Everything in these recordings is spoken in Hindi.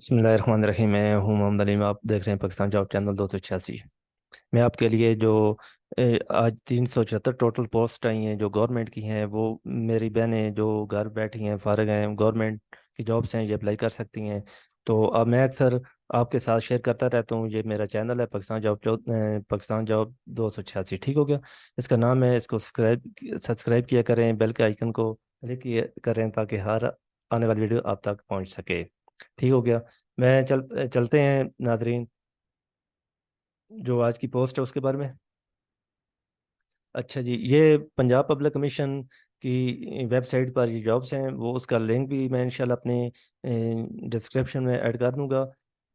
बिस्मिल्लाहिर्रहमानिर्रहीम। मैं हूँ मोहम्मद अलीम। आप देख रहे हैं पाकिस्तान जॉब चैनल 286। मैं आपके लिए जो आज 374 टोटल पोस्ट आई हैं जो गवर्नमेंट की हैं, वो मेरी बहनें जो घर बैठी हैं फारिग हैं, गवर्नमेंट की जॉब्स हैं, ये अप्लाई कर सकती हैं। तो अब मैं अक्सर आपके साथ शेयर करता रहता हूँ। ये मेरा चैनल है पाकिस्तान जॉब 286, ठीक हो गया। इसका नाम है, इसको सब्सक्राइब सब्सक्राइब किया करें, बेल के आइकन को क्लिक किया करें ताकि हर आने वाली वीडियो आप तक पहुँच सके। ठीक हो गया। चलते हैं नाजरीन, जो आज की पोस्ट है उसके बारे में। अच्छा जी, ये पंजाब पब्लिक कमीशन की वेबसाइट पर ये जॉब्स हैं, वो उसका लिंक भी मैं इंशाल्लाह अपने डिस्क्रिप्शन में ऐड कर दूंगा।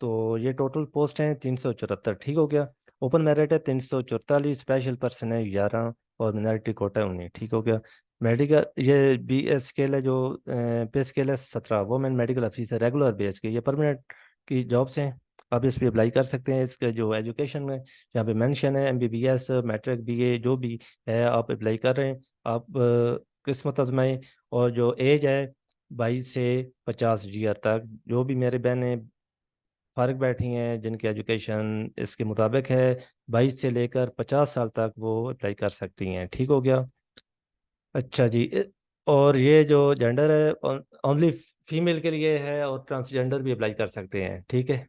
तो ये टोटल पोस्ट हैं 374, ठीक हो गया। ओपन मेरिट है 344, स्पेशल पर्सन है 11 और मिनॉरिटी कोटा है 19, ठीक हो गया। मेडिकल ये बी एस स्केल है, जो पे स्केल है 17, women medical officer regular base के, ये परमानेंट की जॉब्स हैं। आप इस पे अप्लाई कर सकते हैं। इसका जो एजुकेशन है यहाँ पे मेंशन है, एमबीबीएस मैट्रिक बीए जो भी है आप अप्लाई कर रहे हैं। आप किस्मत आजमाएं। और जो एज है 22 से 50 ईयर तक, जो भी मेरे बहनें फारिग बैठी हैं जिनकी एजुकेशन इसके मुताबिक है 22 से लेकर 50 साल तक, वो अप्लाई कर सकती हैं, ठीक हो गया। अच्छा जी, और ये जो जेंडर है ओनली फीमेल के लिए है, और ट्रांसजेंडर भी अप्लाई कर सकते हैं, ठीक है।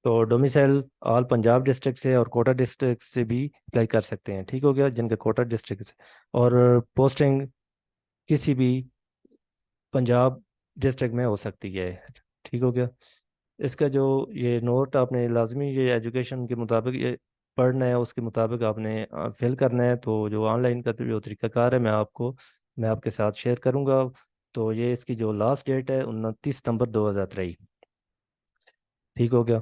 तो डोमिसाइल ऑल पंजाब डिस्ट्रिक्ट से और कोटा डिस्ट्रिक्ट से भी अप्लाई कर सकते हैं, ठीक हो गया, जिनका कोटा डिस्ट्रिक्ट से। और पोस्टिंग किसी भी पंजाब डिस्ट्रिक्ट में हो सकती है, ठीक हो गया। इसका जो ये नोट आपने लाजमी ये एजुकेशन के मुताबिक ये पढ़ना है, उसके मुताबिक आपने फिल करना है। तो जो ऑनलाइन का जो तरीकाकार है मैं आपके साथ शेयर करूंगा। तो ये इसकी जो लास्ट डेट है 29 सितंबर 2023, ठीक हो गया।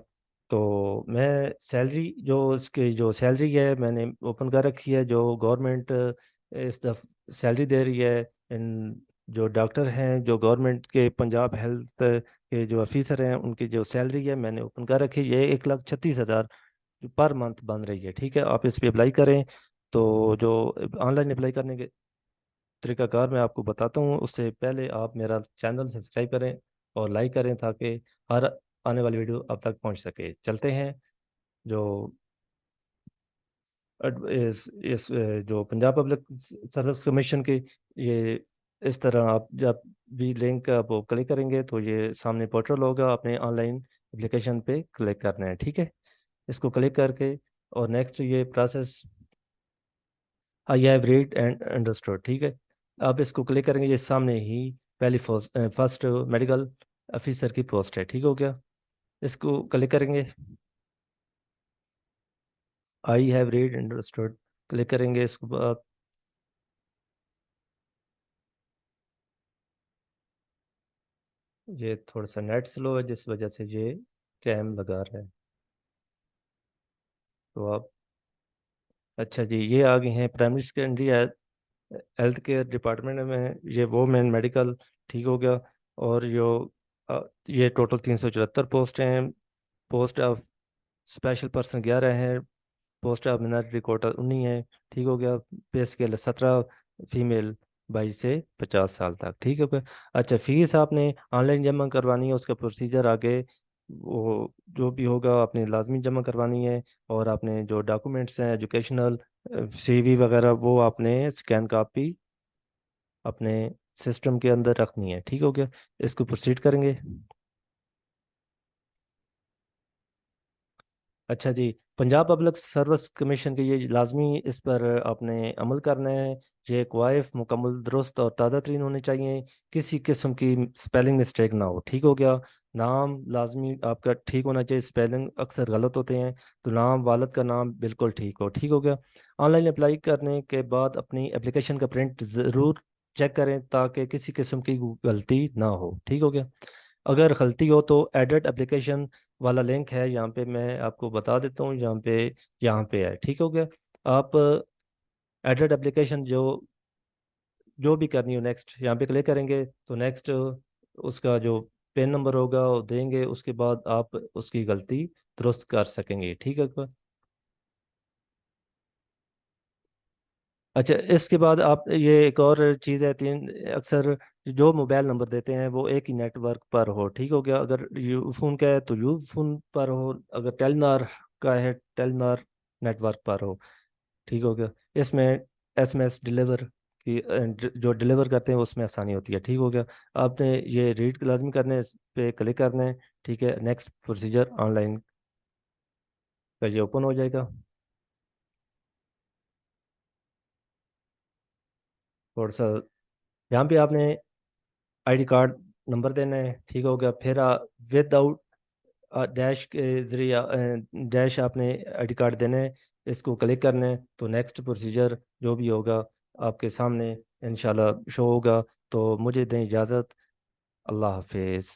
तो मैं सैलरी जो इसकी जो सैलरी है मैंने ओपन कर रखी है, जो गवर्नमेंट इस दफ सैलरी दे रही है। इन जो डॉक्टर हैं, जो गवर्नमेंट के पंजाब हेल्थ के जो ऑफिसर हैं, उनकी जो सैलरी है मैंने ओपन कर रखी है, ये 1,36,000 पर मंथ बन रही है, ठीक है। आप इस पे अप्लाई करें। तो जो ऑनलाइन अप्लाई करने के तरीकाकार मैं आपको बताता हूँ, उससे पहले आप मेरा चैनल सब्सक्राइब करें और लाइक करें ताकि हर आने वाली वीडियो आप तक पहुंच सके। चलते हैं जो जो पंजाब पब्लिक सर्विस कमीशन की, ये इस तरह आप जब भी लिंक आप वो क्लिक करेंगे तो ये सामने पोर्टल होगा, अपने ऑनलाइन एप्लीकेशन पे क्लिक करना है, ठीक है। इसको क्लिक करके और नेक्स्ट ये process I have read and understood, ठीक है। आप इसको क्लिक करेंगे, ये सामने ही पहली फर्स्ट मेडिकल ऑफिसर की पोस्ट है, ठीक हो गया। इसको क्लिक करेंगे, I have read understood click करेंगे। इसके बाद ये थोड़ा सा नेट स्लो है जिस वजह से ये टाइम लगा रहा है। तो आप, अच्छा जी, ये आ गए हैं primary secondary health care department में, ये वो मेन मेडिकल, ठीक हो गया। और ये टोटल 374 पोस्ट हैं। पोस्ट ऑफ स्पेशल पर्सन 11 हैं, पोस्ट ऑफ मिनोरिटी कोटा 19 है, ठीक हो गया। पे स्केल 17, फीमेल 22 से 50 साल तक, ठीक है। अच्छा, फीस आपने ऑनलाइन जमा करवानी है, उसका प्रोसीजर आगे वो जो भी होगा आपने लाजमी जमा करवानी है। और आपने जो डॉक्यूमेंट्स हैं एजुकेशनल सीवी वगैरह, वो आपने स्कैन कॉपी अपने सिस्टम के अंदर रखनी है, ठीक हो गया। इसको प्रोसीड करेंगे। अच्छा जी, पंजाब पब्लिक सर्विस कमीशन के ये लाजमी इस पर आपने अमल करना है। ये एक वाइफ मुकम्मल दुरुस्त और ताज़ा तरीन होनी चाहिए, किसी किस्म की स्पेलिंग मिस्टेक ना हो, ठीक हो गया। नाम लाजमी आपका ठीक होना चाहिए, स्पेलिंग अक्सर गलत होते हैं। तो नाम वालद का नाम बिल्कुल ठीक हो, ठीक हो गया। ऑनलाइन अप्लाई करने के बाद अपनी एप्लीकेशन का प्रिंट ज़रूर चेक करें ताकि किसी किस्म की गलती ना हो, ठीक हो गया। अगर गलती हो तो एडिट एप्लीकेशन वाला लिंक है, यहाँ पे मैं आपको बता देता हूँ, यहाँ पे है, ठीक हो गया। आप एडिट एप्लीकेशन जो भी करनी हो, नेक्स्ट यहाँ पे क्लिक करेंगे तो नेक्स्ट उसका जो पेन नंबर होगा वो देंगे, उसके बाद आप उसकी गलती दुरुस्त कर सकेंगे, ठीक है। अच्छा, इसके बाद आप ये एक और चीज़ है, तीन अक्सर जो मोबाइल नंबर देते हैं वो एक ही नेटवर्क पर हो। ठीक हो गया? अगर यू फोन का है तो यू फोन पर हो, अगर टेलनार का है टेलनार नेटवर्क पर हो। ठीक हो गया? इसमें एसएमएस डिलीवर की जो डिलीवर करते हैं उसमें आसानी होती है। ठीक हो गया? आपने ये रीड लाजमी करने, इस पे क्लिक करना है। ठीक है, नेक्स्ट प्रोसीजर ऑनलाइन का ये ओपन हो जाएगा। थोड़ा सा यहाँ पे आपने आईडी कार्ड नंबर देना है। ठीक हो गया? फिर विदाउट डैश के जरिए डैश आपने आईडी कार्ड देना है। इसको क्लिक करना है तो नेक्स्ट प्रोसीजर जो भी होगा आपके सामने इंशाल्लाह शो होगा। तो मुझे दें इजाज़त। अल्लाह हाफिज़।